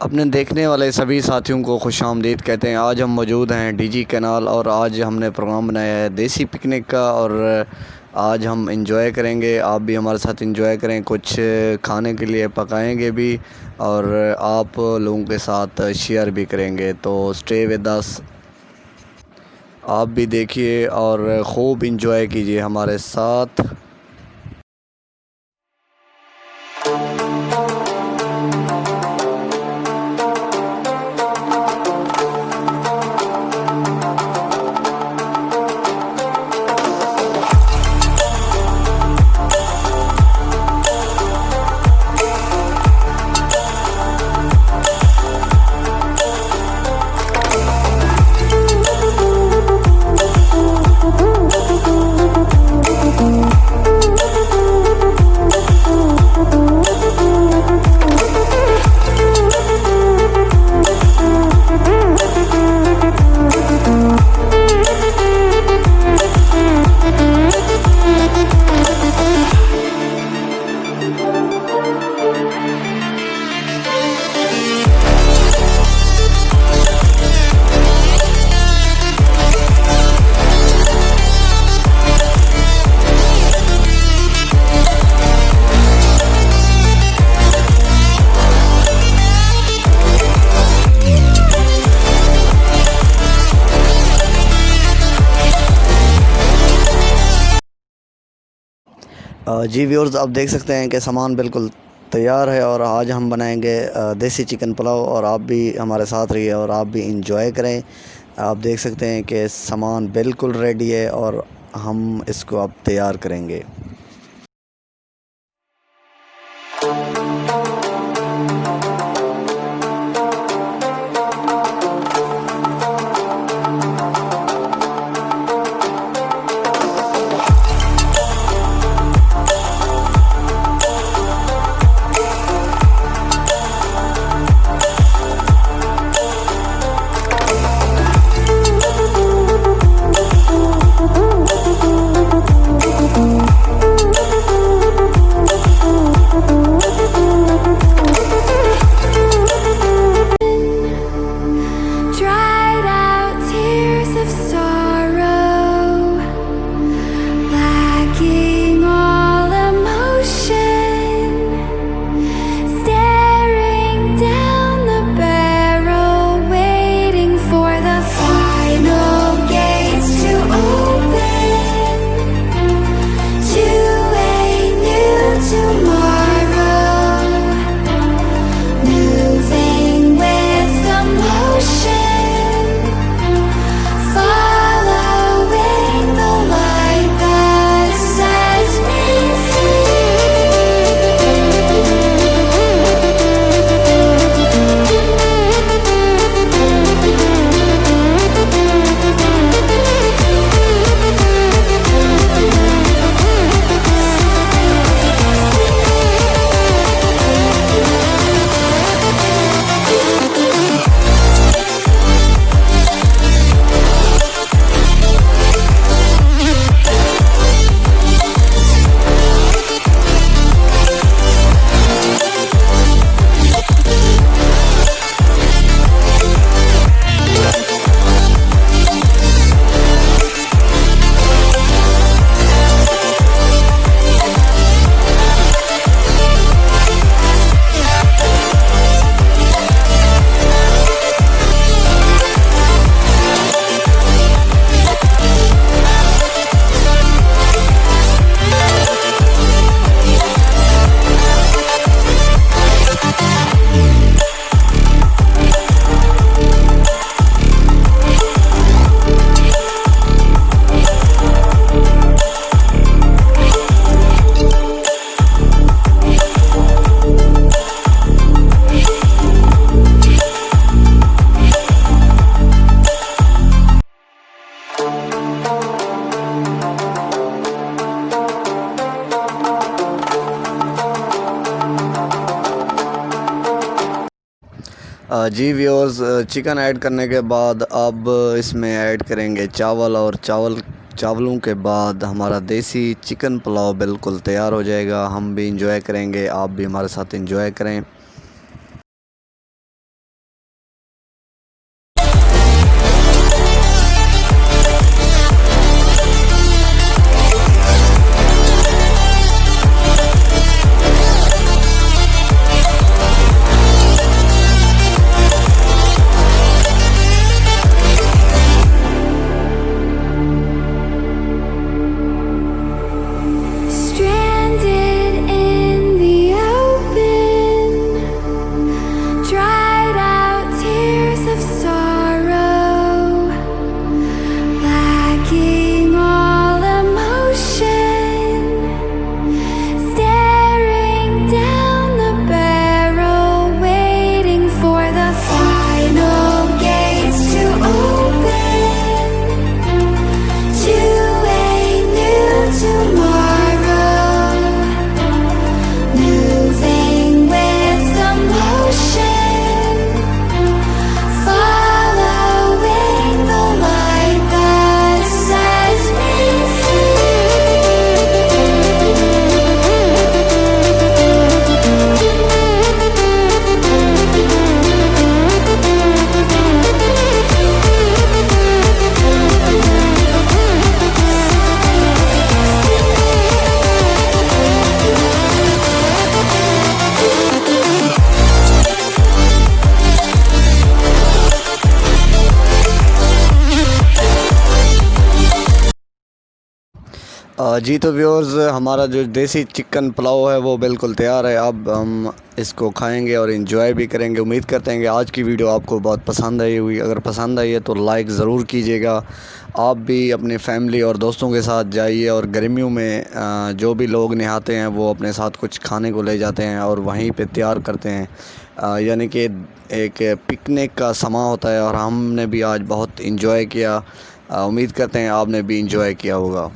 अपने देखने वाले सभी साथियों को खुशामदीद कहते हैं। आज हम मौजूद हैं डीजी कैनाल और आज हमने प्रोग्राम बनाया है देसी पिकनिक का और आज हम इंजॉय करेंगे। आप भी हमारे साथ इंजॉय करें, कुछ खाने के लिए पकाएंगे भी और आप लोगों के साथ शेयर भी करेंगे। तो स्टे विद अस, आप भी देखिए और खूब इंजॉय कीजिए हमारे साथ। जी व्यूअर्स, आप देख सकते हैं कि सामान बिल्कुल तैयार है और आज हम बनाएंगे देसी चिकन पुलाव और आप भी हमारे साथ रहिए और आप भी इंजॉय करें। आप देख सकते हैं कि सामान बिल्कुल रेडी है और हम इसको अब तैयार करेंगे। जी व्यूअर्स, चिकन ऐड करने के बाद अब इसमें ऐड करेंगे चावल और चावलों के बाद हमारा देसी चिकन पुलाव बिल्कुल तैयार हो जाएगा। हम भी इंजॉय करेंगे, आप भी हमारे साथ इंजॉय करें। जी तो व्यूअर्स, हमारा जो देसी चिकन पुलाव है वो बिल्कुल तैयार है। अब हम इसको खाएंगे और इन्जॉय भी करेंगे। उम्मीद करते हैं कि आज की वीडियो आपको बहुत पसंद आई हुई। अगर पसंद आई है तो लाइक ज़रूर कीजिएगा। आप भी अपने फैमिली और दोस्तों के साथ जाइए, और गर्मियों में जो भी लोग नहाते हैं वो अपने साथ कुछ खाने को ले जाते हैं और वहीं पे तैयार करते हैं। यानी कि एक पिकनिक का समा होता है, और हमने भी आज बहुत इन्जॉय किया। उम्मीद करते हैं आपने भी इन्जॉय किया होगा।